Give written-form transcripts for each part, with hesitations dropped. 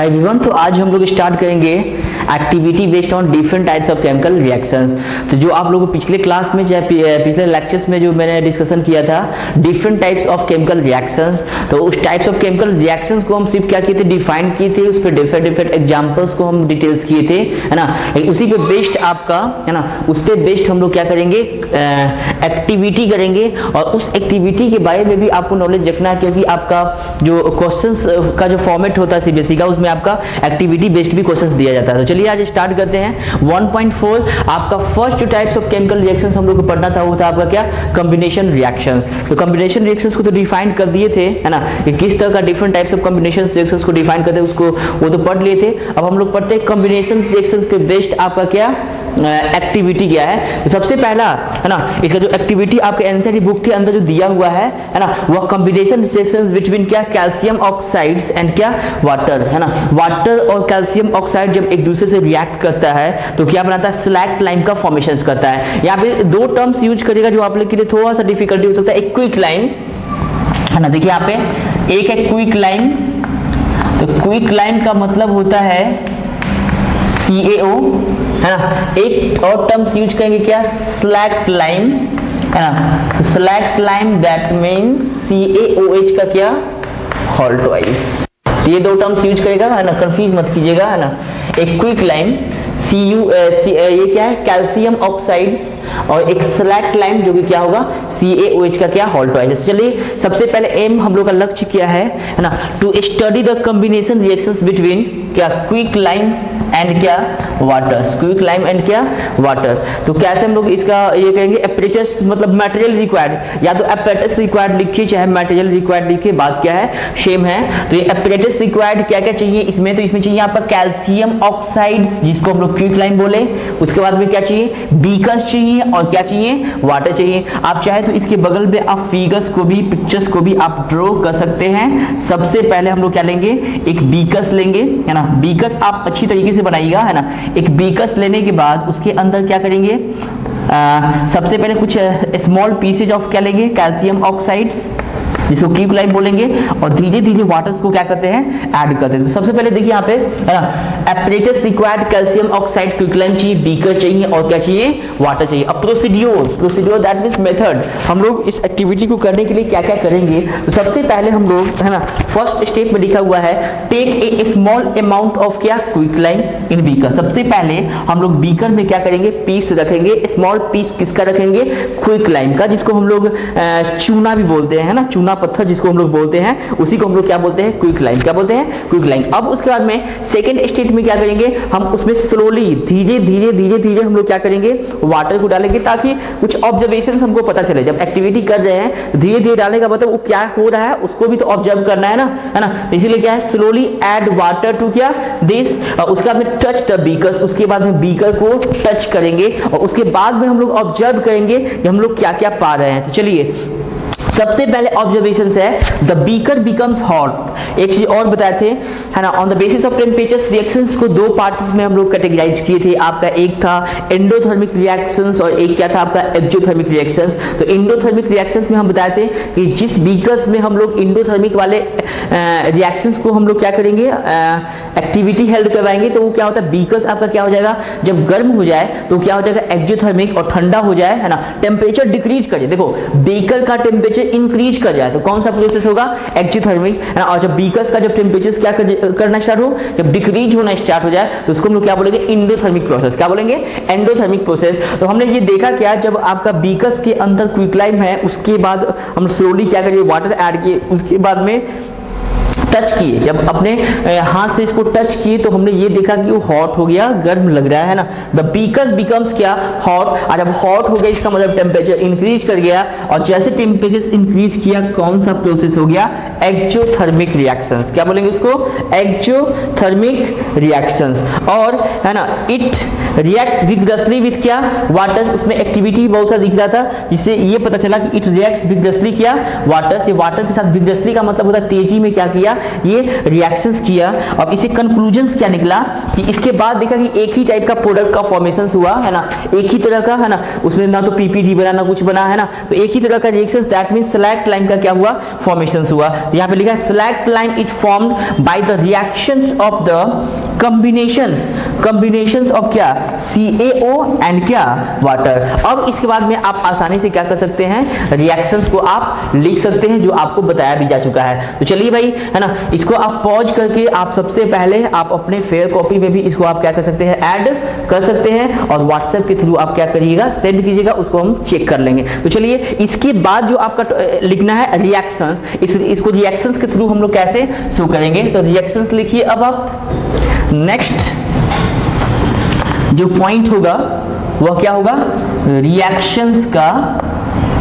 Hi everyone, तो आज हम लोग स्टार्ट करेंगे activity based on different types of chemical reactions. तो जो आप लोगों को पिछले क्लास में पिछले लेक्चर्स में जो मैंने डिस्कशन किया था different types of chemical reactions, तो उस टाइप्स ऑफ केमिकल रिएक्शंस को हम सिर्फ क्या किए थे, डिफाइन किए थे, उस पर डिफरेंट एग्जांपल्स को हम डिटेल्स किए थे, है ना। उसी पे बेस्ड आपका, है ना, उस पे बेस्ड हम लोग क्या करेंगे, एक्टिविटी करेंगे। और उस एक्टिविटी के बारे में भी आपको नॉलेज रखना है, क्योंकि आपका जो क्वेश्चंस का जो फॉर्मेट होता है सीबीएसई का, उसमें आपका एक्टिविटी बेस्ड भी क्वेश्चंस दिया जाता है। तो चलिए आज स्टार्ट करते हैं। 1.4 आपका फर्स्ट जो टाइप्स ऑफ केमिकल रिएक्शंस हम लोग को पढ़ना था वो था आपका क्या, कॉम्बिनेशन रिएक्शंस। तो कॉम्बिनेशन रिएक्शंस को तो डिफाइन कर दिए थे, है ना, कि किस तरह का different types of combination reactions को डिफाइन करते हैं, उसको वो तो पढ़ लिए थे। अब हम लोग पढ़ते हैं कॉम्बिनेशन रिएक्शंस के बेस्ड आपका क्या एक्टिविटी क्या है। तो सबसे पहला, है ना, इसका जो एक्टिविटी आपके एनसीईआरटी बुक के अंदर जो दिया हुआ है ना, वह कॉम्बिनेशन रिएक्शंस बिटवीन क्या, कैल्शियम ऑक्साइड्स एंड क्या, वाटर, है ना। वाटर और कैल्शियम ऑक्साइड जब एक दूसरे से रिएक्ट करता है तो क्या बनाता है, स्लैक लाइन का फॉर्मेशन करता है। यहाँ पे दो टर्म्स यूज करेगा जो आप लोग के लिए थोड़ा सा डिफिकल्टी हो सकता है। एक क्विक लाइन, है ना, देखिए यहाँ पे एक है क्विक लाइन। तो क्विक लाइन का मतलब होता है CaO, है ना। एक और टर्म्स यूज करेंगे क्या, स्लैक लाइन, है ना। तो slack line that means CaOH का क्या, हॉल्ट वाइज। ये दो टर्म्स यूज करेगा, है ना, कंफ्यूज मत कीजिएगा, है ना। एक क्विक लाइन ये क्या है, कैल्शियम ऑक्साइड्स, और एक स्लैक लाइन जो कि क्या होगा, CaOH का क्या, हॉल्ट वाइज। चलिए सबसे पहले एम हम लोग का लक्ष्य क्या है ना, to study the combination reactions between क्या, क्विक लाइन एंड क्या, वाटर। क्विक लाइन एंड क्या, वाटर। तो कैसे हम लोग इसका ये कहेंगे, एपरेचर्स मतलब मटेरियल रिक्वायर्ड, या तो एपरेटस रिक्वायर्ड लिखिए चाहे मटेरियल रिक्वायर्ड लिखिए, बात क्या है, सेम है। तो ये एपरेटस रिक्वायर्ड क्या क्या चाहिए इसमें, तो इसमें चाहिए आपका कैल्शियम ऑक्साइड्स जिसको हम लोग क्विक लाइन बोले। उसके बाद में क्या चाहिए, बीकर्स चाहिए, और क्या चाहिए, वाटर चाहिए। आप चाहे तो इसके बगल में आप फिगर्स को भी, पिक्चर्स को भी आप ड्रॉ कर सकते हैं। सबसे पहले हम लोग क्या लेंगे, एक बीकर्स लेंगे, है ना। बीकर्स आप अच्छी तरीके से बनाइएगा, है ना। एक बीकर्स लेने के बाद उसके अंदर क्या करेंगे, सबसे पहले कुछ स्मॉल पीसेज ऑफ क्या लेंगे, कैल्शियम ऑक्साइड्स जिसको क्विक लाइन बोलेंगे, और धीरे धीरे वाटर्स को क्या करते हैं, ऐड करते हैं। तो सबसे पहले देखिए यहाँ पे, है ना, apparatus required calcium oxide, quick line चाहिए, बीकर चाहिए, और क्या चाहिए, वाटर चाहिए। अब प्रोसीड्योर दैट मींस मेथड, हम लोग इस एक्टिविटी को करने के लिए क्या क्या करेंगे। तो सबसे पहले हम लोग, है ना, फर्स्ट स्टेप में लिखा हुआ है, take a small amount of क्या, क्विक लाइन इन बीकर। सबसे पहले हम लोग बीकर में क्या करेंगे, पीस रखेंगे, स्मॉल पीस किसका रखेंगे, क्विक लाइन का, जिसको हम लोग चूना भी बोलते हैं, है ना, चूना पत्थर जिसको हम लोग बोलते हैं, उसी को हम लोग क्या बोलते हैं, क्विक लाइन। क्या बोलते हैं, क्विक लाइन। अब उसके बाद में सेकंड स्टेप में क्या करेंगे, हम उसमें स्लोली धीरे धीरे हम लोग क्या करेंगे, वाटर को डालेंगे, ताकि कुछ ऑब्जर्वेशंस हमको पता चले। जब एक्टिविटी कर रहे हैं धीरे धीरे डालने का मतलब वो क्या हो रहा है उसको भी तो ऑब्जर्व करना है ना, है ना। इसीलिए क्या है, स्लोली ऐड वाटर टू क्या, दिस। उसके बाद में टच द बीकर्स, उसके बाद में बीकर को टच करेंगे, और उसके बाद में हम लोग ऑब्जर्व करेंगे कि हम लोग क्या क्या पा रहे हैं। तो चलिए सबसे पहले ऑब्जर्वेशन है, द बीकर बिकम्स हॉट। एक चीज और बताए थे, है ना, on the basis of temperature reactions को दो पार्ट्स में हम लोग कैटेगराइज किए थे। आपका एक था एंडोथर्मिक रिएक्शंस और एक क्या था आपका, एक्सोथर्मिक रिएक्शंस। तो एंडोथर्मिक रिएक्शंस में हम बताए थे कि जिस बीकर्स में हम लोग एंडोथर्मिक वाले रिएक्शंस को हम लोग क्या करेंगे, एक्टिविटी हेल्ड करवाएंगे, तो वो क्या होता है, बीकर्स आपका क्या हो जाएगा, जब गर्म हो जाए तो क्या हो जाएगा, एक्सोथर्मिक, और ठंडा हो जाए, है ना, टेम्परेचर डिक्रीज करे। देखो बीकर का टेम्परेचर इंक्रीज कर जाए तो कौन सा प्रोसेस होगा, एक्सोथर्मिक, है ना। और जब बीकर्स का जब टेम्परेचर क्या करना स्टार्ट हो, जब डिक्रीज होना स्टार्ट हो जाए तो उसको हम लोग क्या बोलेंगे, एंडोथर्मिक प्रोसेस। क्या बोलेंगे, एंडोथर्मिक प्रोसेस। तो हमने ये देखा क्या, जब आपका बीकर्स के अंदर क्विक लाइन है, उसके बाद हम स्लोली क्या करिए, वाटर ऐड किए, उसके बाद में टच किए, जब अपने हाथ से इसको टच किए तो हमने ये देखा कि वो हॉट हो गया, गर्म लग रहा है ना। द बीकर्स बिकम्स क्या, हॉट। और जब हॉट हो गया इसका मतलब टेम्परेचर इंक्रीज कर गया, और जैसे टेम्परेचर इंक्रीज किया कौन सा प्रोसेस हो गया, एक्सोथर्मिक रिएक्शंस। क्या बोलेंगे उसको, एक्सोथर्मिक रिएक्शंस। और है ना, इट रिएक्ट्स विगरसली विथ क्या, वाटर। उसमें एक्टिविटी बहुत सारा दिख रहा था, जिससे ये पता चला कि इट रिएक्ट्स विगरसली क्या, वाटर से। वाटर के साथ विगरसली का मतलब होता है तेजी में क्या किया, ये रिएक्शंस किया। अब इसे कंक्लूजन्स क्या निकला कि इसके बाद देखा कि एक ही टाइप का प्रोडक्ट का फॉर्मेशन हुआ है ना, एक ही तरह का है ना, उसमें ना तो पीपीटी बना ना कुछ बना है ना, तो एक ही तरह का reactions, that means select lime का क्या हुआ, फॉर्मेशंस हुआ। यहाँ पे लिखा है select lime is formed by the reactions of the combinations of क्या, CaO एंड क्या, वाटर। अब इसके बाद में आप आसानी से क्या कर सकते हैं, रिएक्शंस को आप लिख सकते हैं जो आपको बताया भी जा चुका है। तो चलिए भाई है ना, इसको आप पॉज करके आप सबसे पहले आप अपने फेयर कॉपी में भी इसको आप क्या कर सकते हैं, ऐड कर सकते हैं, और व्हाट्सएप के थ्रू आप क्या करिएगा, सेंड कीजिएगा, उसको हम चेक कर लेंगे। तो चलिए इसके बाद जो आपका लिखना है रिएक्शंस, इसको रिएक्शंस के थ्रू हम लोग कैसे शो करेंगे, तो रिएक्शंस लिखिए। अब आप नेक्स्ट जो पॉइंट होगा वह क्या होगा, रिएक्शंस का,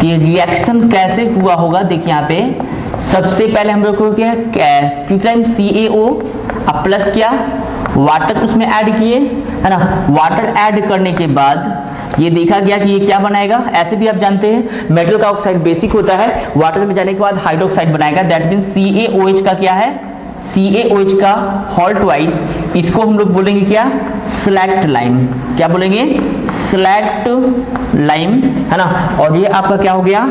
कि रिएक्शन कैसे हुआ होगा। देखिए यहाँ पे सबसे पहले हम लोग को क्या, क्विकलाइम CaO अब प्लस क्या, वाटर उसमें ऐड किए है ना, वाटर ऐड करने के बाद ये देखा गया कि ये क्या बनाएगा, ऐसे भी आप जानते हैं मेटल का ऑक्साइड बेसिक होता है, वाटर में जाने के बाद हाइड्रोक्साइड बनाएगा, दैट मीन CaOH का क्या है, CaOH का हॉल्ट वाइज, इसको हम लोग बोलेंगे क्या, स्लैक्ट लाइम। क्या बोलेंगे, स्लैक्ट लाइम है ना। और ये आपका क्या हो गया,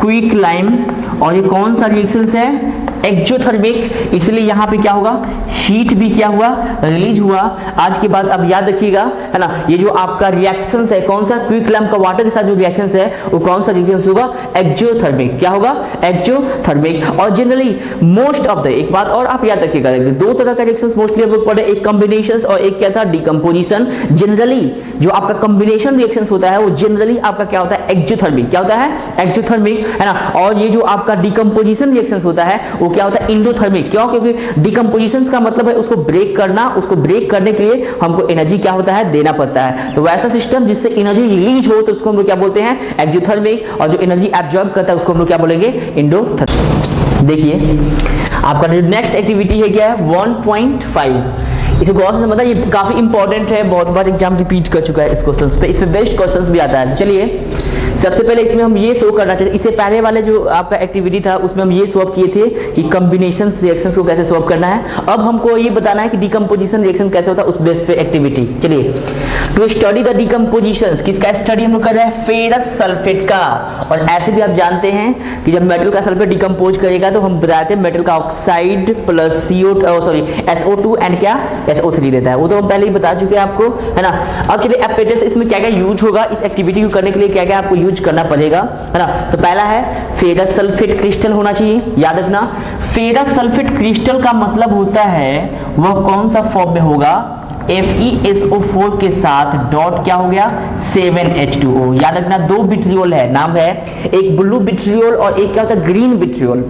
क्विक लाइम। और ये कौन सा रिएक्शन है, एक्जोथर्मिक, इसलिए यहाँ पे क्या होगा, हीट भी क्या हुआ, रिलीज हुआ। आज के बाद अब याद रखिएगा है ना, ये जो आपका रिएक्शंस है कौन सा, क्विक लैम्प का वाटर के साथ जो रिएक्शंस है वो कौन सा रिएक्शंस होगा, एक्जोथर्मिक। क्या होगा, एक्जोथर्मिक। और जनरली मोस्ट ऑफ द, एक बात और आप याद रखिएगा, दो तरह का रिएक्शंस मोस्टली हम लोग पढ़े, एक कॉम्बिनेशंस और एक क्या था, डिकम्पोजिशन। जनरली जो आपका कॉम्बिनेशन रिएक्शंस होता है वो जनरली आपका क्या होता है, एक्जोथर्मिक। क्या होता है, एक्जोथर्मिक है ना। और ये जो आपका डिकम्पोजिशन रिएक्शंस होता है वो क्या होता है, इंडोथर्मिक। क्यों, क्योंकि डिकम्पोजिशन का मतलब है उसको ब्रेक करना, उसको ब्रेक करने के लिए हमको एनर्जी क्या होता है, देना पड़ता है। तो वैसा सिस्टम जिससे एनर्जी रिलीज हो तो उसको हम लोग क्या बोलते हैं, एक्जोथर्मिक। और जो एनर्जी एब्जॉर्ब करता है उसको हम लोग क्या बोलेंगे, इंडोथर्मिक। देखिए आपका जो नेक्स्ट एक्टिविटी है क्या है, 1.5। इसे गौर से समझना, ये काफी इंपॉर्टेंट है, बहुत बार एग्जाम रिपीट कर चुका है इस क्वेश्चंस पे, इसमें बेस्ट क्वेश्चंस भी आता है। तो चलिए सबसे पहले इसमें हम ये शो करना चाहते हैं, इससे पहले वाले जो आपका एक्टिविटी था उसमें हम ये सॉल्व किए थे कि कॉम्बिनेशन रिएक्शंस को कैसे सॉल्व करना है। अब हमको ये बताना है कि डिकम्पोजिशन रिएक्शन कैसे होता है, उस बेस पे एक्टिविटी। चलिए, टू स्टडी द डिकम्पोजिशन, किसका स्टडी हम लोग कर रहे हैं, फेरस सल्फेट का। और ऐसे भी आप जानते हैं कि जब मेटल का सल्फेट डिकम्पोज करेगा तो हम बताते हैं मेटल का ऑक्साइड प्लस SO2 एंड क्या, SO3 देता है, वो तो हम पहले ही बता चुके हैं आपको है ना। अब चलिए एपेटेस, इसमें क्या क्या यूज होगा, इस एक्टिविटी को करने के लिए क्या क्या आपको यूज करना पड़ेगा है ना। तो पहला है फेरस सल्फेट क्रिस्टल होना चाहिए, याद रखना। फेरस सल्फेट क्रिस्टल का मतलब होता है वह कौन सा फॉर्म में होगा, FeSO4 के साथ डॉट क्या हो गया, 7H2O। याद रखना, दो विट्रियोल है, नाम है एक ब्लू विट्रियोल और एक क्या होता है, ग्रीन विट्रियोल।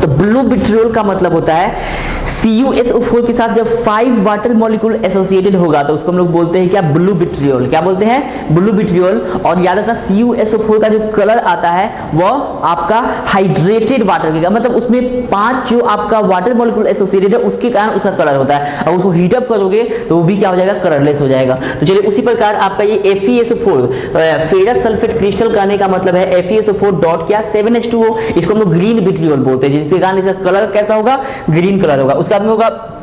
तो ब्लू विट्रियोल का मतलब होता है CuSO4 के साथ जब 5 वाटर मॉलिक्यूल एसोसिएटेड होगा तो उसको हम लोग बोलते हैं क्या, ब्लू विट्रियोल। क्या बोलते हैं, ब्लू विट्रियोल। और याद रखना CuSO4 का जो कलर आता है वह आपका हाइड्रेटेड वाटर का, मतलब उसमें 5 जो आपका वाटर मॉलिक्यूल एसोसिएटेड है उसके कारण उसका कलर होता है। और उसको हीट अप करोगे तो वो भी क्या हो जाएगा, कलरलेस हो जाएगा। तो चलिए उसी प्रकार आपका ये FeSO4 फेरस सल्फेट क्रिस्टल कहने का मतलब है FeSO4 डॉट क्या, 7H2O। इसको हम लोग ग्रीन विट्रियोल बोलते हैं, जिसके कारण इसका कलर कैसा होगा, ग्रीन कलर होगा। उसके बाद में होगा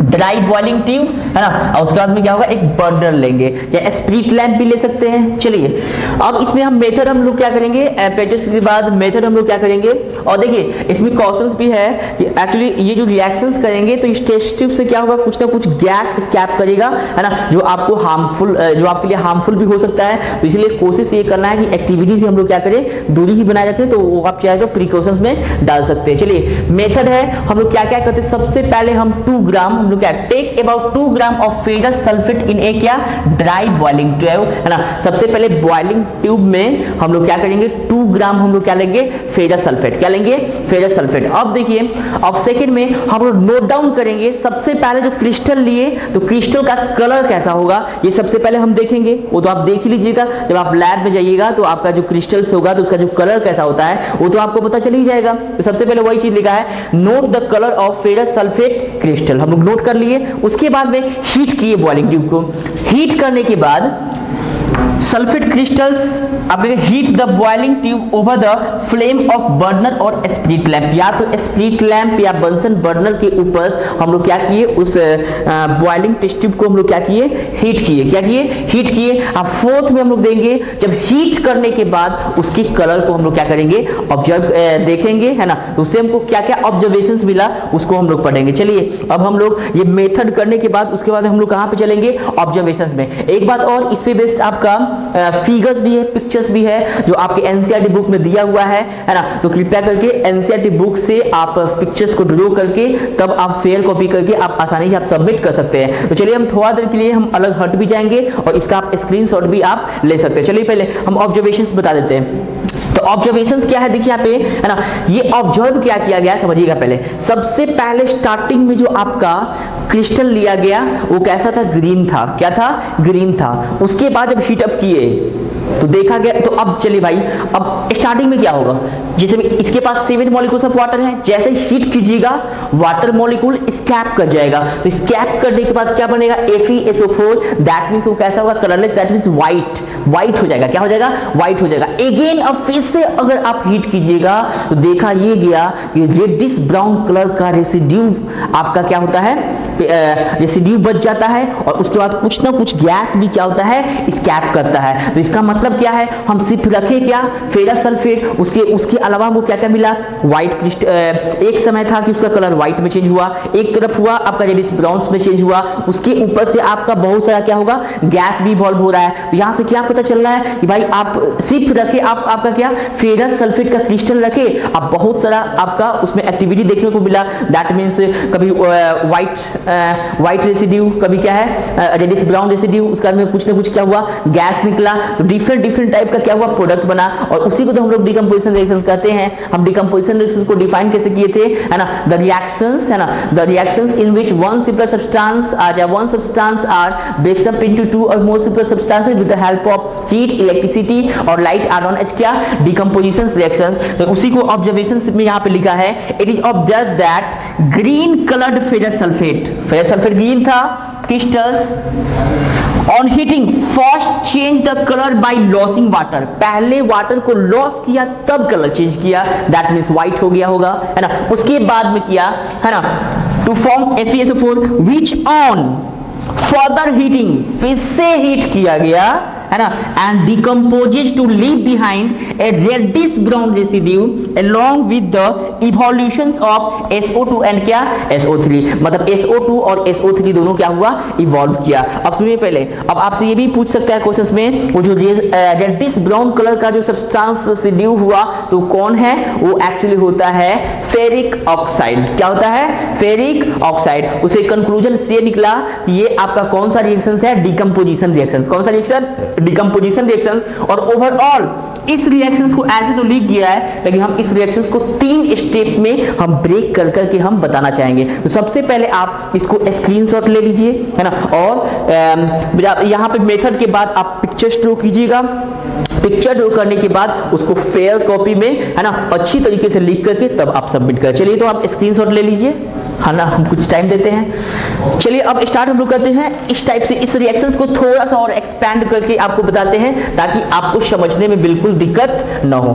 ड्राई बॉइलिंग ट्यूब है ना, और उसके बाद में क्या होगा, एक बर्नर लेंगे या स्प्रिट लैंप भी ले सकते हैं। चलिए अब इसमें हम मेथड हम लोग क्या करेंगे, एपेटेस के बाद मेथड हम लोग क्या करेंगे। और देखिए इसमें क्वेश्चंस भी है कि एक्चुअली ये जो रिएक्शंस करेंगे तो इस टेस्ट ट्यूब से क्या होगा, कुछ ना कुछ गैस एस्केप करेगा है ना, जो आपको हार्मफुल, जो आपके लिए हार्मफुल भी हो सकता है। तो इसलिए कोशिश ये करना है कि एक्टिविटी से हम लोग क्या करें, दूरी ही बनाए रखें। तो वो आप चाहे तो प्रिकॉशंस में डाल सकते हैं। चलिए मेथड है, हम लोग क्या क्या करते हैं, सबसे पहले हम 2 ग्राम हम लोग क्या, take about 2 gram of ferrous sulphate in a क्या, ड्राई बॉइलिंग ट्यूब है ना। सबसे पहले बॉइलिंग ट्यूब में हम लोग क्या करेंगे, 2 ग्राम हम लोग क्या लेंगे, फेरस सल्फेट। क्या लेंगे, फेरस सल्फेट। अब देखिए अब सेकंड में हम लोग नोट डाउन करेंगे, सबसे पहले जो क्रिस्टल लिए तो क्रिस्टल का कलर कैसा होगा ये सबसे पहले हम देखेंगे। वो तो आप देख ही लीजिएगा, जब आप लैब में जाइएगा तो आपका जो क्रिस्टल्स होगा तो उसका जो कलर कैसा होता है वो तो आपको पता चल ही जाएगा। तो सबसे पहले वही चीज लिखा है, note the colour of ferrous sulphate crystal, हम लोग नोट कर लिए। उसके बाद में हीट किए बॉइलिंग ट्यूब को, हीट करने के बाद सल्फेट क्रिस्टल्स अब heat the boiling tube over the flame of burner और स्प्लिट लैंप, या तो स्प्लिट लैंप या बंसन बर्नर के ऊपर हम लोग क्या किए, उस बॉइलिंग टेस्ट ट्यूब को हम लोग क्या किए, हीट किए। क्या किए, हीट किए। अब फोर्थ में हम लोग देंगे, जब हीट करने के बाद उसके कलर को हम लोग क्या करेंगे, ऑब्जर्व देखेंगे, है ना। तो उससे हमको क्या क्या ऑब्जर्वेशंस मिला उसको हम लोग पढ़ेंगे। चलिए अब हम लोग ये मेथड करने के बाद उसके बाद हम लोग कहां पे चलेंगे, ऑब्जर्वेशंस में। एक बात और, इस पे बेस्ड आपका फिगर्स भी है, पिक्चर्स भी है, जो आपके एनसीईआरटी बुक में दिया हुआ है ना। तो कृपया करके एनसीईआरटी बुक से आप पिक्चर्स को ड्रॉ करके तब आप फेयर कॉपी करके आप आसानी से आप सबमिट कर सकते हैं। तो चलिए हम थोड़ा देर के लिए हम अलग हट भी जाएंगे और इसका आप स्क्रीनशॉट भी आप ले सकते हैं। चलिए पहले हम ऑब्जर्वेशंस बता देते हैं। तो ऑब्जर्वेशंस क्या है, देखिए यहाँ पे, है ना। ये ऑब्जर्व क्या किया गया समझिएगा। पहले सबसे पहले स्टार्टिंग में जो आपका क्रिस्टल लिया गया वो कैसा था, ग्रीन था। क्या था, ग्रीन था। उसके बाद जब हीट अप किए तो देखा गया, तो अब चलिए भाई, अब स्टार्टिंग में क्या होगा, जैसे इसके पास 7 मॉलिक्यूल्स ऑफ वाटर है, जैसे हीट कीजिएगा वाटर मॉलिक्यूल स्कैप कर जाएगा। तो स्कैप करने के बाद क्या बनेगा, FeSO4, दैट मींस वो कैसा होगा, कलरलेस, दैट मींस व्हाइट हो जाएगा। क्या हो जाएगा, व्हाइट हो जाएगा। अगेन अब फिर से अगर आप हीट कीजिएगा तो देखा ये गया कि रेडिश ब्राउन कलर का रेसिड्यू आपका क्या होता है, रेसिड्यू बच जाता है, और उसके बाद कुछ ना कुछ गैस भी क्या होता है, स्कैप करता है। तो इसका मतलब क्या है, हम सिर्फ रखे क्या, फेरस सल्फेट, उसके अलावा हमको क्या क्या मिला, व्हाइट क्रिस्टल। एक समय था कि उसका कलर व्हाइट में चेंज हुआ, एक तरफ हुआ आपका रेडिश ब्राउन में चेंज हुआ, उसके ऊपर से आपका बहुत सारा क्या होगा, गैस भी इवॉल्व हो रहा है। तो यहां से क्या पता चल रहा है कि भाई आप सिर्फ रखे, आपका क्या, फेरस सल्फेट का क्रिस्टल रखे, आप बहुत सारा आपका उसमें एक्टिविटी देखने को मिला। दैट मींस कभी व्हाइट रेसिड्यू, कभी क्या है, रेडिश ब्राउन रेसिड्यू, उसका में कुछ ना कुछ क्या हुआ, गैस निकला। तो डिफरेंट टाइप का क्या हुआ, प्रोडक्ट बना, और उसी को तो हम लोग डिकम्पोजिशन रिएक्शंस कहते हैं। हम डिकम्पोजिशन रिएक्शंस को डिफाइन कैसे किए थे, है ना, द रिएक्शंस, है ना, the reactions in which one simple substance one substance are breaks up into two or more simple substances with the help of heat, electricity और लाइट आर नोन एज क्या, decomposition reactions. तो उसी को observations में यहां पे लिखा है, it is observed that green coloured ferrous sulphate green था, crystals on heating first change the colour by losing water, पहले वाटर को लॉस किया तब कलर चेंज किया, दैट मींस व्हाइट हो गया होगा, है ना। उसके बाद में किया, है ना, to form FeSO4 which on further heating, फिर से हीट किया गया, है ना, and decomposes to leave behind a reddish brown residue along with the evolutions of SO2 and क्या, SO3, मतलब SO2 और SO3 दोनों क्या हुआ, इवॉल्व किया। अब सुनिए पहले, अब आपसे ये भी पूछ सकता है क्वेश्चंस में, वो जो रेडिश ब्राउन कलर का जो सब्सटेंस रेसिड्यू हुआ तो कौन है, वो एक्चुअली होता है फेरिक ऑक्साइड। क्या होता है, फेरिक ऑक्साइड। उसे कंक्लूजन से निकला कि ये आपका कौन सा रिएक्शन है, डिकम्पोजिशन रिएक्शन। कौन सा रिएक्शन, डिकम्पोजिशन रिएक्शन। और ओवरऑल इस रिएक्शंस को ऐसे तो लिख गया है, लेकिन हम इस रिएक्शंस को 3 स्टेप में हम ब्रेक कर करके हम बताना चाहेंगे। तो सबसे पहले आप इसको स्क्रीनशॉट ले लीजिए, है ना, और यहां पे मेथड के बाद आप पिक्चर्स ड्रॉ कीजिएगा। पिक्चर ड्रॉ करने के बाद उसको फेयर कॉपी में, है ना, अच्छी तरीके से लिख करके तब आप सबमिट करें। चलिए तो आप स्क्रीनशॉट ले लीजिए, है ना, हम कुछ टाइम देते हैं। चलिए अब स्टार्ट हम लोग करते हैं इस टाइप से। इस रिएक्शंस को थोड़ा सा और एक्सपैंड करके आपको बताते हैं ताकि आपको समझने में बिल्कुल दिक्कत ना हो।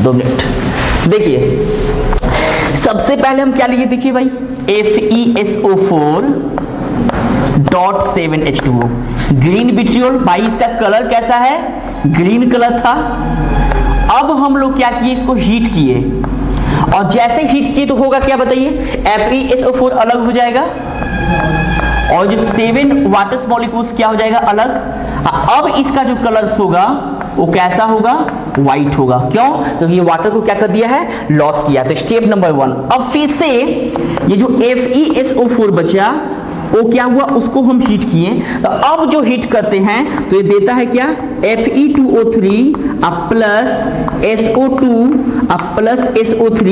2 मिनट देखिए, सबसे पहले हम क्या लिए, देखिए भाई, FeSO4.7H2O ग्रीन विट्रियोल। भाई इसका कलर कैसा है, ग्रीन कलर था। अब हम लोग क्या किए, इसको हीट किए, और जैसे हीट किए तो होगा क्या बताइए, FeSO4 अलग हो जाएगा और जो 7 वाटर मॉलिक्यूल्स क्या हो जाएगा, अलग। अब इसका जो कलर्स होगा वो कैसा होगा, व्हाइट होगा। क्यों, क्योंकि ये वाटर को क्या कर दिया है, लॉस किया। तो स्टेप नंबर 1। अब फिर से ये जो FeSO4 बचा वो क्या हुआ, उसको हम हीट किए। तो अब जो हीट करते हैं तो ये देता है क्या, Fe2O3 plus SO2 plus SO3,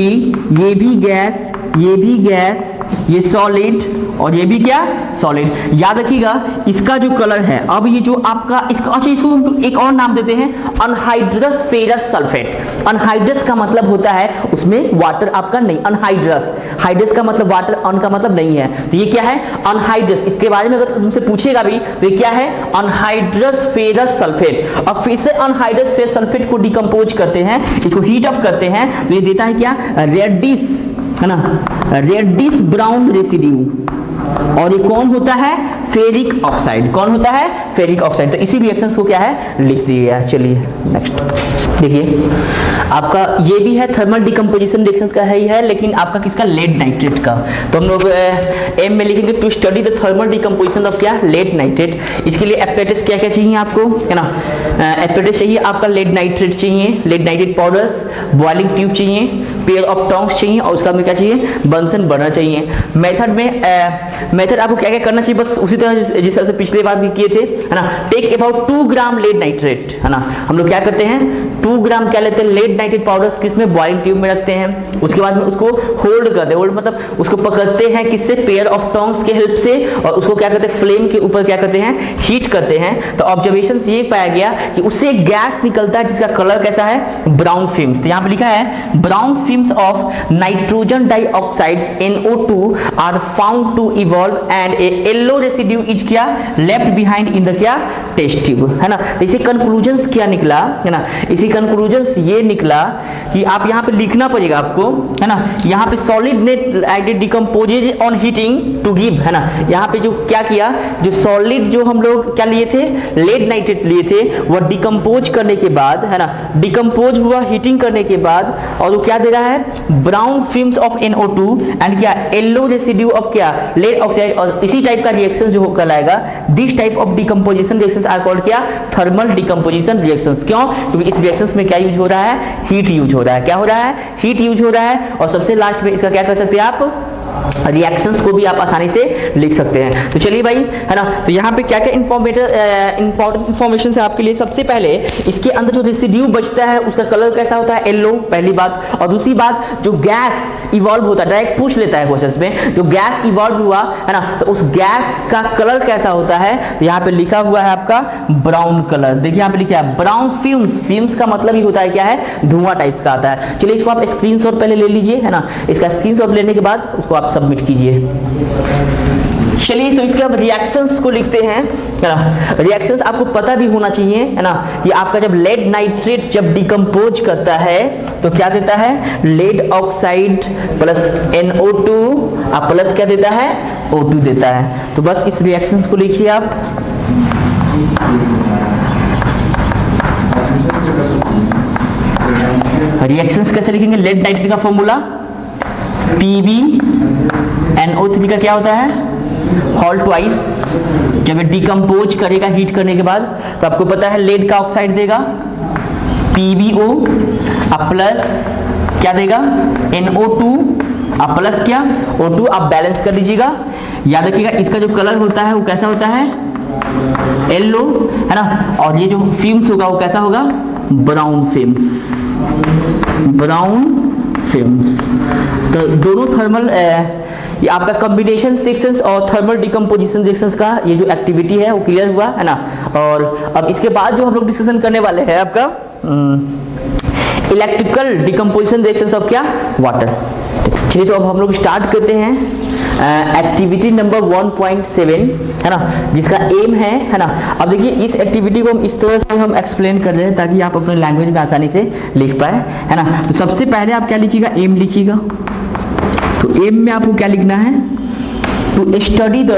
ये भी गैस ये भी गैस, ये सॉलिड और ये भी क्या सॉलिड। याद रखिएगा इसका जो कलर है, अब ये जो आपका इसका, अच्छा इसको हम एक और नाम देते हैं अनहाइड्रस फेरस सल्फेट। अनहाइड्रस का मतलब होता है उसमें वाटर आपका नहीं, अनहाइड्रस, हाइड्रस का मतलब वाटर, अन का मतलब नहीं है, तो ये क्या है अनहाइड्रस। इसके बारे में अगर तुमसे पूछेगा भी तो ये क्या है अनहाइड्रस फेरस सल्फेट। अब फिर से अनहाइड्रस फेरस सल्फेट को डिकम्पोज करते हैं, इसको हीट अप करते हैं तो ये देता है क्या रेडिश, है ना, रेडिश ब्राउन रेसिड्यू। और ये कौन होता है फेरिक ऑक्साइड, कौन होता है फेरिक ऑक्साइड। तो इसी रिएक्शंस को क्या है लिख दिया। चलिए नेक्स्ट देखिए, आपका ये भी है थर्मल डिकम्पोजिशन रिएक्शंस का है ही है, लेकिन आपका किसका लेड नाइट्रेट का। तो हम लोग एम में लिखेंगे to study the thermal decomposition of क्या लेड नाइट्रेट। इसके लिए एपेरेटस क्या क्या चाहिए आपको, है ना, एपेरेटस चाहिए आपका लेड नाइट्रेट चाहिए, lead nitrate powders, boiling tube चाहिए, पेयर ऑफ टोंग्स चाहिए और उसका में क्या चाहिए बंसन बर्नर चाहिए। मेथड में मेथड आपको क्या क्या करना चाहिए बस उसी तरह जिस तरह से पिछले बार भी किए थे, है ना। Take about 2 gram lead nitrate, है ना, हम लोग क्या करते हैं 2 ग्राम क्या लेते हैं लेड नाइट्रेट पाउडर, किसमें बॉइलिंग ट्यूब में रखते हैं। उसके बाद में उसको होल्ड करते हैं, होल्ड मतलब उसको पकड़ते हैं किससे पेयर ऑफ टोंग्स के हेल्प से, और उसको क्या करते हैं फ्लेम के ऊपर क्या करते हैं हीट करते हैं। तो ऑब्जर्वेशन ये पाया गया कि उससे गैस निकलता है जिसका कलर कैसा है ब्राउन फिल्म्स। तो यहाँ पे लिखा है brown films of nitrogen dioxides NO2 are found to evolve and a yellow residue is क्या लेफ्ट बिहाइंड इन द क्या टेस्ट ट्यूब, है ना। तो इसी कंक्लूजन्स क्या निकला, है ना, इसी कंक्लूजन्स ये निकला कि आप यहाँ पे लिखना पड़ेगा आपको, है ना, यहाँ पे सॉलिड ने decomposes on heating to give, है ना। यहाँ पे जो क्या किया, जो सॉलिड जो हम लोग क्या लिए थे लेड नाइट्रेट लिए थे वो डिकम्पोज करने के बाद, है ना, डिकम्पोज हुआ हीटिंग करने के बाद, और वो क्या दे रहा है brown films of NO2 and क्या येलो रेसिड्यू ऑफ क्या लेड ऑक्साइड। और इसी टाइप का रिएक्शन जो कहलाएगा this type of decomposition reactions are called क्या थर्मल डिकम्पोजिशन रिएक्शंस। क्यों, क्योंकि इस रिएक्शंस में क्या यूज हो रहा है हीट यूज हो रहा है, क्या हो रहा है हीट यूज हो रहा है। और सबसे लास्ट में इसका क्या कर सकते हैं आप रिएक्शंस को भी आप आसानी से लिख सकते हैं। तो चलिए भाई, है ना, तो यहाँ पे क्या क्या इंपॉर्टेंट इंफॉर्मेशन है आपके लिए। सबसे पहले इसके अंदर जो रेसिड्यू बचता है उसका कलर कैसा होता है येलो, पहली बात। और दूसरी बात जो गैस इवॉल्व होता है, डायरेक्ट पूछ लेता है क्वेश्चंस में, जो गैस इवॉल्व हुआ है ना तो उस गैस का कलर कैसा होता है। तो यहाँ पे लिखा हुआ है आपका ब्राउन कलर, देखिए यहाँ पे लिखा है ब्राउन फ्यूम्स। फ्यूम्स का मतलब ही होता है क्या है धुआं टाइप्स का आता है। चलिए इसको आप स्क्रीनशॉट पहले ले लीजिए, है ना, इसका स्क्रीनशॉट लेने के बाद उसको आप सबमिट कीजिए। चलिए तो इसके अब रिएक्शंस को लिखते हैं, है ना। रिएक्शंस आपको पता भी होना चाहिए, है ना। ये आपका जब लेड नाइट्रेट जब डिकम्पोज करता है तो क्या देता है lead oxide plus NO2 plus क्या देता है O2 देता है। तो बस इस रिएक्शंस को लिखिए आप। रिएक्शंस कैसे लिखेंगे, लेड नाइट्रेट का फॉर्मूला PbNO3 का क्या होता है हॉल ट्वाइस। जब ये डिकम्पोज करेगा हीट करने के बाद तो आपको पता है लेड का ऑक्साइड देगा PbO प्लस क्या देगा NO2 प्लस क्या O2। आप बैलेंस कर लीजिएगा, याद रखिएगा इसका जो कलर होता है वो कैसा होता है येलो, है ना, और ये जो फिल्म्स होगा वो कैसा होगा ब्राउन फिल्म्स, ब्राउन फिल्म्स। तो दोनों थर्मल ये आपका कॉम्बिनेशन सेक्शंस और थर्मल डिकम्पोजिशन सेक्शंस का ये जो एक्टिविटी है वो क्लियर हुआ, है ना। और अब इसके बाद जो हम लोग डिस्कशन करने वाले हैं आपका इलेक्ट्रिकल डिकम्पोजिशन रिएक्शंस ऑफ क्या वाटर। चलिए तो अब हम लोग स्टार्ट करते हैं एक्टिविटी नंबर 1.7, है ना, जिसका एम है ना। अब देखिए इस एक्टिविटी को हम इस तरह से हम एक्सप्लेन कर रहे हैं ताकि आप अपने लैंग्वेज में आसानी से लिख पाए, है ना। तो सबसे पहले आप क्या लिखिएगा एम लिखिएगा। तो एम में आपको क्या लिखना है to study the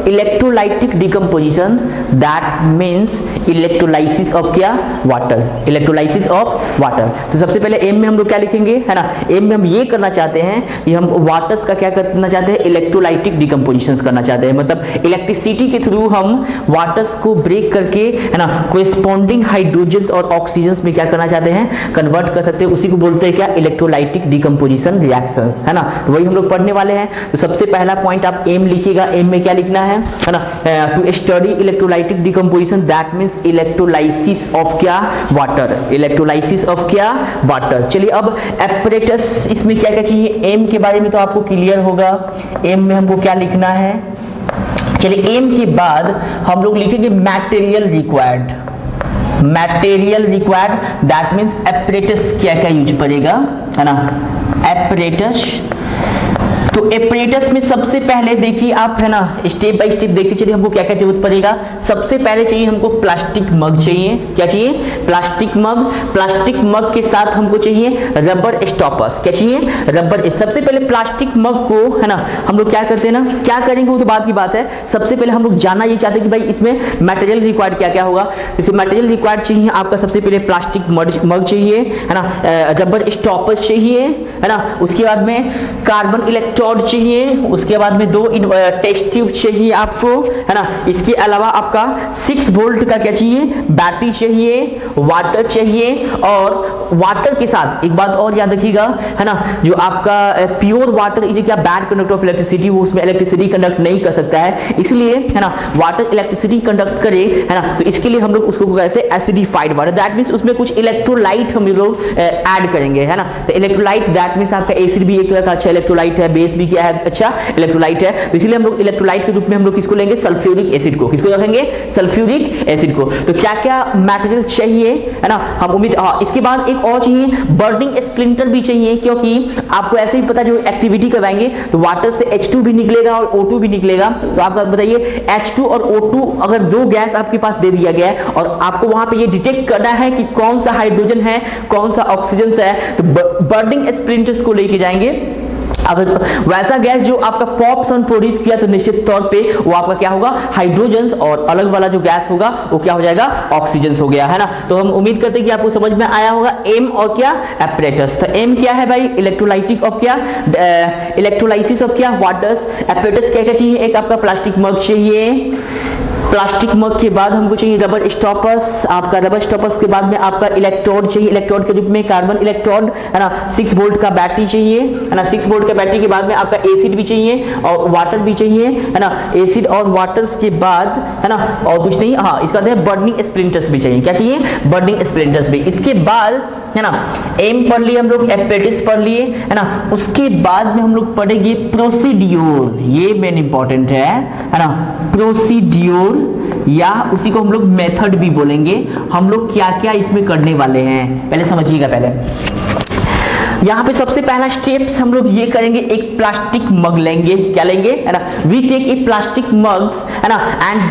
electrolytic decomposition, that means electrolysis of क्या वाटर, इलेक्ट्रोलाइसिस ऑफ वाटर। तो सबसे पहले एम में हम लोग क्या लिखेंगे, है ना, एम में हम ये करना चाहते हैं कि हम वाटर्स का क्या करना चाहते हैं इलेक्ट्रोलाइटिक डिकम्पोजिशन करना चाहते हैं। मतलब इलेक्ट्रिसिटी के थ्रू हम वाटर्स को ब्रेक करके, है ना, कोरेस्पोंडिंग हाइड्रोजन्स और ऑक्सीजन्स में क्या करना चाहते हैं कन्वर्ट कर सकते हैं। उसी को बोलते हैं क्या इलेक्ट्रोलाइटिक डिकम्पोजिशन रिएक्शंस, है ना। तो वही हम लोग पढ़ने वाले हैं। तो सबसे पहला पॉइंट आप एम लिखिएगा। एम में क्या लिखना है ना, to study electrolytic decomposition, that means electrolysis of क्या, वाटर, इलेक्ट्रोलाइसिस ऑफ क्या, वाटर। चलिए अब एपरेटस, इसमें क्या क्या चाहिए, एम के बारे में तो आपको क्लियर होगा, एम में हमको क्या लिखना है। चलिए एम के बाद हम लोग लिखेंगे material required, material required that means apparatus क्या क्या यूज पड़ेगा, है ना, एपरेटस। तो एपरेटस में सबसे पहले देखिए आप, है ना, स्टेप बाय स्टेप देखते चलिए हमको क्या क्या जरूरत पड़ेगा। सबसे पहले चाहिए हमको प्लास्टिक मग चाहिए, क्या चाहिए, प्लास्टिक मग। प्लास्टिक मग के साथ हमको चाहिए रबर स्टॉपर्स, क्या चाहिए, रबर। सबसे पहले प्लास्टिक मग को, है ना, हम लोग क्या करते हैं ना, क्या करेंगे वो तो बाद की बात है, सबसे पहले हम लोग जानना ये चाहते हैं कि भाई इसमें मटेरियल रिक्वायर्ड क्या क्या होगा। इसमें मटेरियल रिक्वायर्ड चाहिए आपका सबसे पहले प्लास्टिक मग चाहिए, है ना, रबर स्टॉपर्स चाहिए, है ना, उसके बाद में कार्बन इलेक्ट्रोड चाहिए, उसके बाद में 2 टेस्ट ट्यूब चाहिए आपको, है ना। इसके अलावा आपका 6 वोल्ट का क्या चाहिए, बैटरी चाहिए, वाटर चाहिए। और वाटर के साथ एक बात और याद रखिएगा, है ना, जो आपका प्योर वाटर इज क्या, बैड कंडक्टर ऑफ इलेक्ट्रिसिटी, वो उसमें इलेक्ट्रिसिटी कंडक्ट नहीं कर सकता है, इसलिए, है ना, वाटर इलेक्ट्रिसिटी कंडक्ट करे, है ना, तो इसके लिए हम लोग उसको कहते हैं एसिडिफाइड वाटर, दैट मींस उसमें कुछ इलेक्ट्रोलाइट हम लोग ऐड करेंगे, है ना। तो इलेक्ट्रोलाइट दैट मींस आपका एसिड भी एक तरह का अच्छा इलेक्ट्रोलाइट है, बेस भी क्या है, अच्छा इलेक्ट्रोलाइट है, तो इसलिए हम लोग इलेक्ट्रोलाइट के रूप में हम लोग किसको लेंगे, सल्फ्यूरिक एसिड को, किसको रखेंगे, सल्फ्यूरिक एसिड को। तो क्या क्या मटेरियल चाहिए, है ना, हम उम्मीद, हाँ, इसके बाद एक और चाहिए बर्निंग स्प्लिंटर भी चाहिए, क्योंकि आपको ऐसे ही पता जो एक्टिविटी करवाएंगे तो वाटर से H2 भी निकलेगा और O2 भी निकलेगा। तो आप बताइए H2 और O2 अगर 2 गैस आपके पास दे दिया गया है और आपको वहां पे ये डिटेक्ट करना है कि कौन सा हाइड्रोजन है, कौन सा ऑक्सीजन है, तो बर्निंग स्प्लिंटर्स को लेके जाएंगे। अगर वैसा गैस जो आपका पॉप्सन प्रोड्यूस किया तो निश्चित तौर पे वो आपका क्या होगा, हाइड्रोजन, और अलग वाला जो गैस होगा वो क्या हो जाएगा, ऑक्सीजन हो गया, है ना। तो हम उम्मीद करते हैं कि आपको समझ में आया होगा एम और क्या, एपरेटस। तो एम क्या है भाई, इलेक्ट्रोलाइटिक ऑफ क्या, इलेक्ट्रोलाइसिस ऑफ क्या, वाटर्स। एपरेटस क्या क्या चाहिए, एक आपका प्लास्टिक मग चाहिए, प्लास्टिक मग के बाद हमको चाहिए रबर स्टॉपर्स, आपका रबर स्टॉपर्स के बाद में आपका इलेक्ट्रोड चाहिए, इलेक्ट्रोड के रूप में कार्बन इलेक्ट्रोड, है ना, 6 वोल्ट का बैटरी चाहिए, है ना, 6 वोल्ट का बैटरी के बाद में आपका एसिड भी चाहिए और वाटर भी चाहिए, है ना, एसिड और वाटर्स के बाद, है ना, और कुछ नहीं, हाँ, इसका बाद बर्निंग स्प्लिंटर्स भी चाहिए, क्या चाहिए, बर्निंग स्प्लिंटर्स भी। इसके बाद, है ना, एम पढ़ लिए हम लोग, एपरेटिस पढ़ लिए, है ना, उसके बाद में हम लोग पढ़ेंगे प्रोसीड्यूर, ये मेन इंपॉर्टेंट है ना, प्रोसीड्यूर, या उसी को हम लोग मेथड भी बोलेंगे। हम लोग क्या क्या इसमें करने वाले हैं पहले समझिएगा। पहले यहाँ पे सबसे पहला स्टेप्स हम लोग ये करेंगे, एक प्लास्टिक मग लेंगे, क्या लेंगे, है ना, we take a plastic mugs, है ना, and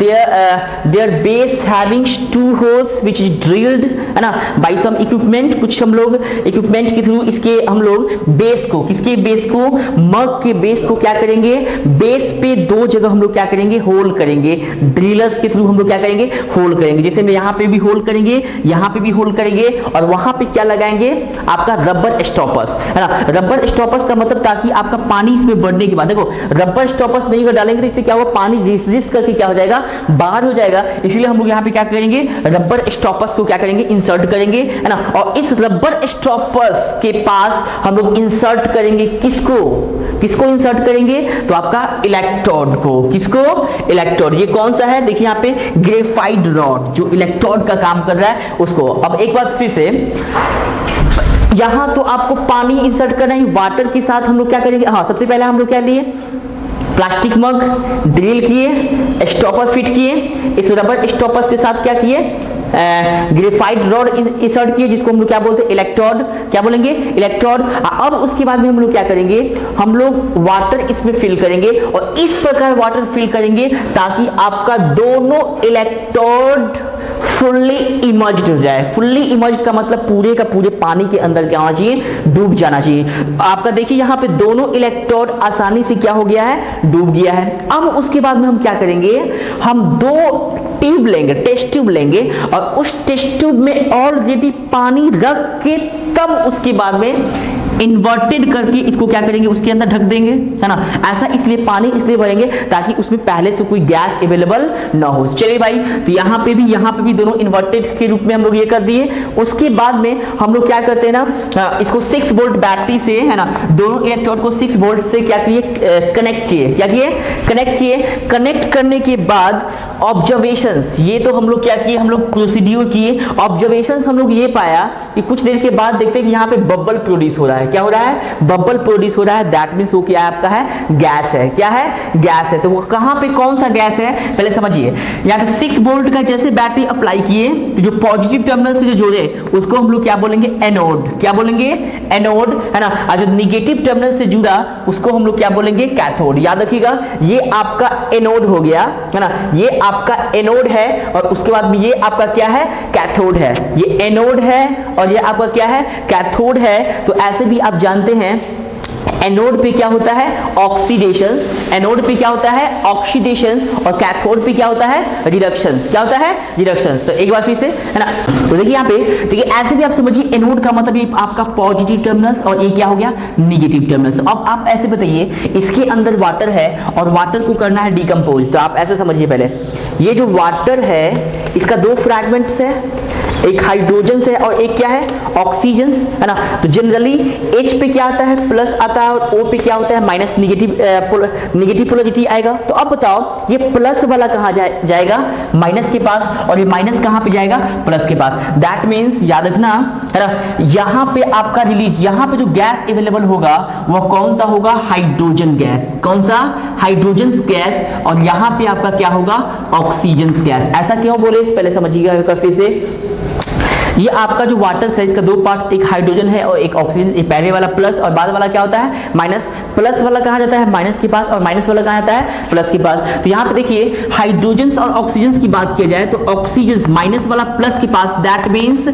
their base having 2 holes which is drilled, है ना, बाय सम इक्विपमेंट, कुछ हम लोग इक्विपमेंट के थ्रू इसके हम लोग बेस को, किसके बेस को, मग के बेस को क्या करेंगे, बेस पे 2 जगह हम लोग क्या करेंगे, होल करेंगे, ड्रिलर्स के थ्रू हम लोग क्या करेंगे, होल करेंगे। जैसे मैं यहाँ पे भी होल करेंगे, यहाँ पे भी होल करेंगे, और वहां पे क्या लगाएंगे, आपका रबर स्टॉपर, है ना। रबर स्टॉपर्स का मतलब ताकि आपका पानी इसमें बढ़ने के बाद, देखो रबर स्टॉपर्स नहीं अगर डालेंगे तो इससे क्या होगा, पानी रिस करके क्या हो जाएगा, बाहर हो जाएगा। इसलिए हम लोग यहाँ पे क्या करेंगे, रबर स्टॉपर्स को क्या करेंगे, इंसर्ट करेंगे, है ना, और इस रबर स्टॉपर्स के पास हम लोग इंसर्ट करेंगे किसको, किसको इंसर्ट करेंगे, तो आपका इलेक्ट्रोड को, किसको, इलेक्ट्रोड। ये कौन सा है, देखिए यहाँ पे ग्रेफाइट रॉड जो इलेक्ट्रोड का काम कर रहा है उसको। अब एक बात फिर से, यहां तो आपको पानी इंसर्ट करना है, वाटर के साथ हम लोग क्या करेंगे, हाँ, सबसे पहले हम लोग क्या लिए, प्लास्टिक मग ड्रिल किए, स्टॉपर फिट किए, इस रबर स्टॉपर्स के साथ क्या किए, ग्रेफाइट रॉड इंसर्ट किए, जिसको हम लोग क्या बोलते हैं, इलेक्ट्रोड, क्या बोलेंगे, इलेक्ट्रोड। अब उसके बाद में हम लोग क्या करेंगे, हम लोग वाटर इसमें फिल करेंगे, और इस प्रकार वाटर फिल करेंगे ताकि आपका दोनों इलेक्ट्रोड फुल्ली इमर्ज्ड हो जाए। फुल्ली इमर्ज्ड का मतलब पूरे का पूरे पानी के अंदर क्या होना चाहिए, डूब जाना चाहिए। आपका देखिए यहाँ पे दोनों इलेक्ट्रोड आसानी से क्या हो गया है, डूब गया है। अब उसके बाद में हम क्या करेंगे, हम 2 ट्यूब लेंगे, टेस्ट ट्यूब लेंगे, और उस टेस्ट ट्यूब में ऑलरेडी पानी रख के तब उसके बाद में इन्वर्टेड करके इसको क्या करेंगे, उसके अंदर ढक देंगे, है ना। ऐसा इसलिए पानी इसलिए भरेंगे ताकि उसमें पहले से कोई गैस अवेलेबल ना हो। चलिए भाई, तो यहाँ पे भी दोनों इन्वर्टेड के रूप में हम लोग ये कर दिए। उसके बाद में हम लोग क्या करते हैं ना, इसको 6 वोल्ट बैटरी से, है ना, दोनों इलेक्ट्रोड को 6 वोल्ट से क्या किए, कनेक्ट किए, क्या किए, कनेक्ट किए। कनेक्ट करने के बाद ऑब्जर्वेशंस, ये तो हम लोग क्या किए, हम लोग प्रोसीड्यूर किए, ऑब्जर्वेशंस हम लोग ये पाया कि कुछ देर के बाद देखते हैं कि यहाँ पे बबल प्रोड्यूस हो रहा है। क्या हो रहा है? बबल प्रोड्यूस हो रहा है। दैट मीन्स वो क्या है आपका है? गैस है। क्या है? गैस है। तो वो कहाँ पे कौन सा गैस है पहले समझिए। यहाँ पे 6 वोल्ट का जैसे बैटरी अप्लाई किए तो जो पॉजिटिव टर्मिनल से जो जोड़े उसको हम लोग क्या बोलेंगे? एनोड। क्या बोलेंगे? एनोड, है ना। और जो निगेटिव टर्मिनल से जुड़ा उसको हम लोग क्या बोलेंगे? कैथोड। याद रखिएगा ये आपका एनोड हो गया, है ना, ये आपका एनोड है और उसके बाद में ये आपका क्या है? कैथोड है। ये एनोड है और ये आपका क्या है? कैथोड है। तो ऐसे भी आप जानते हैं एनोड पे क्या होता है? ऑक्सीडेशन। एनोड पे क्या होता है? ऑक्सीडेशन। और कैथोड पे क्या होता है? रिडक्शन। क्या होता है? रिडक्शन। तो एक बार फिर से, है ना, तो देखिए यहाँ पे, देखिए ऐसे भी आप समझिए एनोड का मतलब ये आपका पॉजिटिव टर्मिनल्स और ये क्या हो गया? Negative terminals. अब आप ऐसे बताइए इसके अंदर वाटर है और वाटर को करना है डिकम्पोज। तो आप ऐसे समझिए पहले, ये जो वाटर है इसका 2 फ्रैगमेंट्स है, एक हाइड्रोजन है और एक क्या है? ऑक्सीजन, है ना। तो जनरली H पे क्या आता है? प्लस आता है और O पे क्या होता है? माइनस। निगेटिव पोलरिटी आएगा। तो अब बताओ ये प्लस वाला कहाँ जाएगा? माइनस के पास। और ये माइनस कहाँ पे जाएगा? प्लस के पास। दैट मीन्स याद रखना, है ना, यहाँ पे आपका रिलीज, यहाँ पे जो गैस अवेलेबल होगा वो कौन सा होगा? Hydrogen gas. कौन सा? Hydrogen gas. और यहाँ पे आपका क्या होगा? Oxygen gas. ऐसा क्यों बोले पहले समझिएगा फिर से। ये आपका जो वाटर है इसका 2 पार्ट, एक हाइड्रोजन है और एक ऑक्सीजन। ये पहले वाला प्लस और बाद वाला क्या होता है? माइनस। प्लस वाला कहाँ जाता है? माइनस के पास। और माइनस वाला कहाँ जाता है? प्लस के पास। तो यहाँ पे देखिए हाइड्रोजन और ऑक्सीजन की बात किया जाए तो ऑक्सीजन माइनस वाला प्लस के पास। दैट मीन्स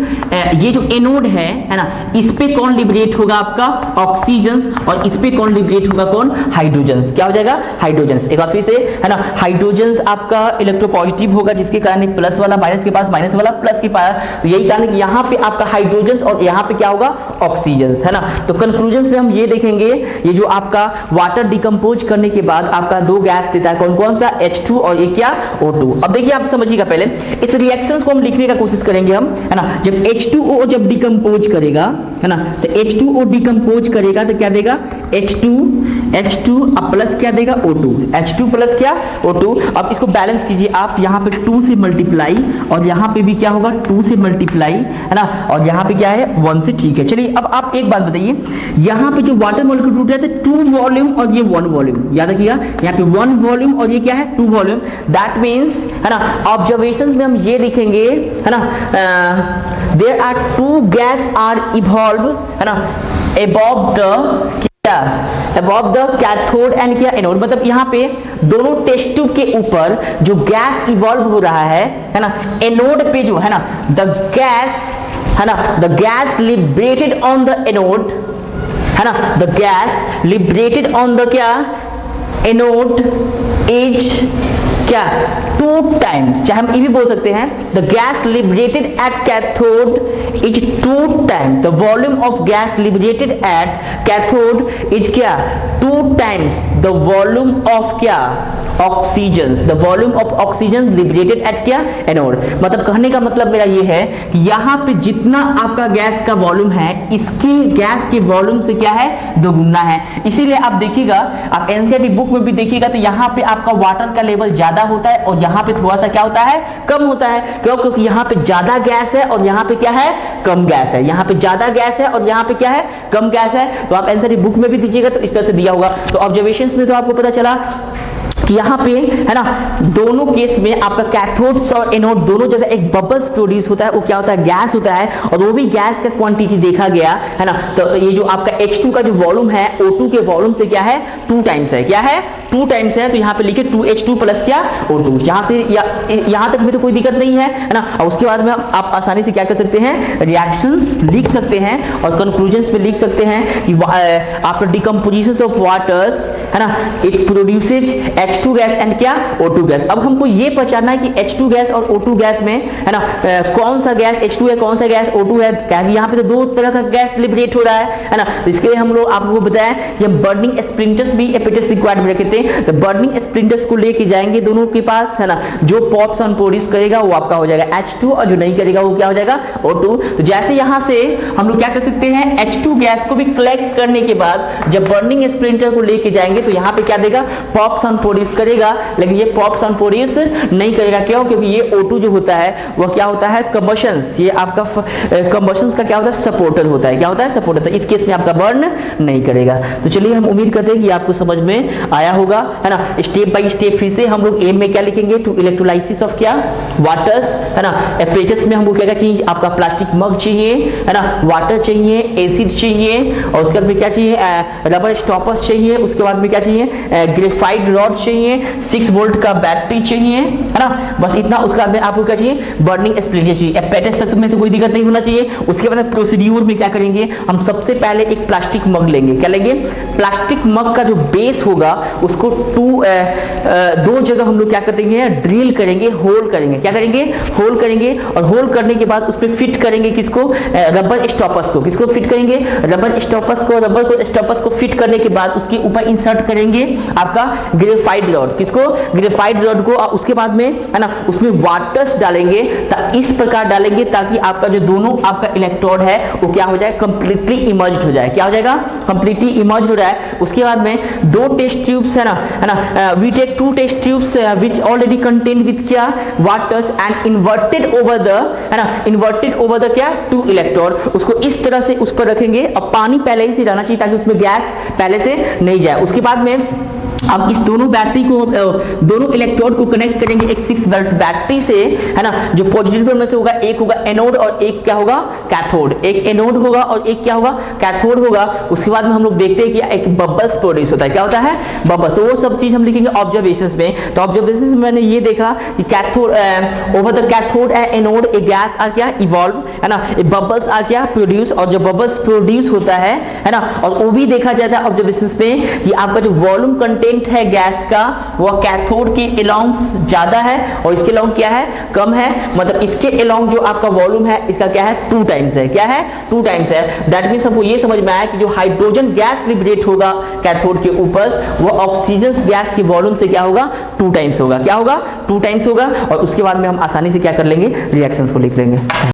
ये जो एनोड है ना, इस पे कौन लिबरेट होगा? आपका ऑक्सीजन। और इस पे कौन लिबरेट होगा? कौन? हाइड्रोजन। क्या हो जाएगा? हाइड्रोजन। एक बार फिर से, है ना, हाइड्रोजन आपका इलेक्ट्रोपॉजिटिव होगा जिसके कारण प्लस वाला माइनस के पास, माइनस वाला प्लस के पास। तो यही कारण यहाँ पे आपका हाइड्रोजन और यहाँ पे क्या होगा? ऑक्सीजन, है ना। तो कंक्लूजन में हम ये देखेंगे ये जो आपका वाटर डिकम्पोज करने के बाद आपका 2 गैस देता है। कौन कौन सा? H2 और ये क्या? O2। अब देखिए आप समझिएगा पहले इस रिएक्शंस को हम लिखने का कोशिश करेंगे हम, है ना। जब H2O जब डिकम्पोज करेगा, है ना, तो H2O डिकम्पोज करेगा तो क्या देगा? H2 अब प्लस क्या देगा? O2। H2 प्लस क्या? O2। अब इसको बैलेंस कीजिए आप, यहाँ पे 2 से मल्टीप्लाई और यहाँ पे भी क्या होगा? 2 से मल्टीप्लाई, है ना, और यहाँ पे क्या है? 1 से। ठीक है, चलिए अब आप एक बात बताइए, यहाँ पे जो वाटर मॉलिक्यूल टूट रहे थे 2 वॉल्यूम और ये 1 वॉल्यूम। याद रखिएगा यहाँ पे 1 वॉल्यूम और ये क्या है? 2 वॉल्यूम। दैट मीन्स, है ना, ऑब्जर्वेशंस में हम ये लिखेंगे, है ना, there are 2 gas are evolve, है ना, above द कैथोड एंड क्या? एनोड। मतलब यहाँ पे दोनों टेस्ट ट्यूब के ऊपर जो गैस इवॉल्व हो रहा है ना, एनोड पे जो है ना, द गैस, है ना, the gas liberated on the anode, है ना, the gas liberated on the क्या? एनोड इज क्या? 2 टाइम्स। चाहे हम ये भी बोल सकते हैं the gas liberated at cathode is 2 times the volume of gas liberated at cathode is क्या? 2 टाइम्स द वॉल्यूम ऑफ क्या? Oxygen. The volume of oxygen liberated at क्या? एनोड। मतलब कहने का मतलब मेरा ये है कि यहाँ पे जितना आपका गैस का वॉल्यूम है इसके गैस के वॉल्यूम से क्या है? 2 गुना है। इसीलिए आप देखिएगा, आप एनसीईआरटी बुक में भी देखिएगा तो यहाँ पे आपका वाटर का लेवल ज्यादा होता है और यहाँ पे थोड़ा सा क्या होता है? कम होता है। क्यों? क्योंकि यहाँ पे ज्यादा गैस है और यहाँ पे क्या है? कम गैस है। यहाँ पे ज्यादा गैस है और यहाँ पे क्या है? कम गैस है। तो आप एनसीईआरटी बुक में भी दीजिएगा तो इस तरह से दिया होगा। तो ऑब्जर्वेशंस में तो आपको पता चला कि यहाँ पे, है ना, दोनों केस में आपका कैथोड्स और एनोड दोनों जगह एक बबल्स प्रोड्यूस होता है। वो क्या होता है? गैस होता है। और वो भी गैस का क्वांटिटी देखा गया, है ना। तो ये जो आपका H2 का जो वॉल्यूम है O2 के वॉल्यूम से क्या है? 2 टाइम्स है। क्या है? 2 टाइम्स है। तो यहाँ पे लिखे 2H2 प्लस क्या? O2। यहाँ से यहाँ तक भी तो कोई दिक्कत नहीं है ना। और उसके बाद में आप आसानी से क्या कर सकते हैं? रिएक्शंस लिख सकते हैं और कंक्लूजन्स में लिख सकते हैं कि आफ्टर डिकम्पोजिशन ऑफ वाटर्स, है ना, it produces H2 gas and क्या? O2 gas. अब हमको ये पहचानना है कि H2 गैस और O2 गैस में, है ना, कौन सा गैस H2 है, कौन सा गैस O2 है। क्या यहाँ पे तो 2 तरह का गैस लिबरेट हो रहा है ना। इसके लिए हम लोग आपको बताया कि बर्निंग स्प्रिंटर्स भी एपेटस रिक्वायर्ड में रखे थे। तो बर्निंग स्प्लिंटर्स को लेके जाएंगे दोनों के पास, है ना। जो पॉप्स ऑन प्रोड्यूस करेगा वो आपका हो जाएगा H2 और जो नहीं करेगा वो क्या हो जाएगा O2। तो जैसे यहां से हम लोग क्या कर सकते हैं, H2 गैस को भी कलेक्ट करने के बाद जब बर्निंग स्प्लिंटर को लेके जाएंगे तो यहाँ पे क्या देगा, पॉप्स ऑन प्रोड्यूस करेगा, लेकिन ये पॉप्स ऑन प्रोड्यूस नहीं करेगा। क्यों? क्योंकि ये O2 जो होता है वह क्या होता है, कंबशंस, ये आपका कंबशंस का क्या होता है, सपोर्टर होता है। क्या होता है, सपोर्टर। तो इस केस में आपका बर्न नहीं करेगा। तो चलिए हम उम्मीद करते हैं कि आपको समझ में आया होगा, है ना। स्टेप बाय स्टेप फिर से हम लोग एम में क्या लिखेंगे, टू इलेक्ट्रोलाइसिस ऑफ क्या, वाटर्स, है ना। एपरेचर्स में हमको क्या क्या चाहिए, आपका प्लास्टिक मग चाहिए, है ना, वाटर चाहिए, एसिड चाहिए, और उसके बाद में क्या चाहिए, रबर स्टॉपर्स चाहिए, उसके बाद में क्या चाहिए, ग्रेफाइट रॉड चाहिए, 6 वोल्ट का बैटरी चाहिए, है ना। बस इतना। उसके बाद में आपको क्या चाहिए, बर्निंग स्प्लिंटर चाहिए। एपेरेटस तक में तो कोई दिक्कत नहीं होना चाहिए। उसके बाद प्रोसीड्यूर में क्या करेंगे, हम सबसे पहले एक प्लास्टिक मग लेंगे। क्या लेंगे, प्लास्टिक मग का जो बेस होगा उसको दो जगह हम लोग क्या कर देंगे, ड्रिल करेंगे, होल करेंगे। क्या करेंगे, होल करेंगे, और होल करने के बाद उस पर फिट करेंगे किसको, रबर स्टॉपर्स को। किसको फिट करेंगे, रबर स्टॉपर्स को। रबर को स्टॉपर्स को फिट करने के बाद उसके ऊपर इंसर्ट करेंगे आपका ग्रेफाइट रॉड। किसको, ग्रेफाइट रॉड को। और उसके बाद में, है ना, उसमें वाटर्स डालेंगे, इस प्रकार डालेंगे ताकि आपका जो दोनों आपका इलेक्ट्रोड है वो क्या हो जाए, कंप्लीटली इमर्ज्ड हो जाए। क्या हो जाएगा, कंप्लीटली इमर्ज्ड हो जाए। उसके बाद में 2 टेस्ट ट्यूब्स, है ना, we take 2 test tubes which already contain with क्या, waters and inverted over the, है ना, इन्वर्टेड ओवर द क्या, 2 इलेक्ट्रोड। उसको इस तरह से उस पर रखेंगे, और पानी पहले ही से रहना चाहिए ताकि उसमें गैस पहले से नहीं जाए। उसके बाद में अब इस दोनों बैटरी को, दोनों इलेक्ट्रोड को कनेक्ट करेंगे एक 6 वोल्ट बैटरी से, है ना। जो पॉजिटिव में से होगा, एक होगा एनोड और एक क्या होगा, कैथोड। एक एनोड होगा और एक क्या होगा, कैथोड होगा। उसके बाद में हम लोग देखते हैं कि एक बबल्स प्रोड्यूस होता है। क्या होता है, बबल्स। तो वो सब चीज हम लिखेंगे ऑब्जर्वेशंस में। तो ऑब्जर्वेशंस में मैंने ये देखा कि cathode, over the cathode anode a gas are क्या, इवॉल्व, है ना, ए बबल्स आर क्या, प्रोड्यूस। और जो बबल्स प्रोड्यूस होता है ना, और वो भी देखा जाता है ऑब्जर्वेशंस में कि आपका जो वॉल्यूम कंटेंट है गैस का वो कैथोड के अलोंग ज्यादा है और इसके अलोंग क्या है, कम है। मतलब इसके अलोंग जो आपका वॉल्यूम है इसका क्या है, 2 टाइम्स है। क्या है, 2 टाइम्स है। दैट मींस हमको ये समझ में आया कि जो हाइड्रोजन गैस लिबरेट होगा कैथोड के ऊपर वो ऑक्सीजन गैस के वॉल्यूम से क्या होगा, 2 टाइम्स होगा। क्या होगा, 2 टाइम्स होगा। और उसके बाद में हम आसानी से क्या कर लेंगे, रिएक्शंस को लिख लेंगे।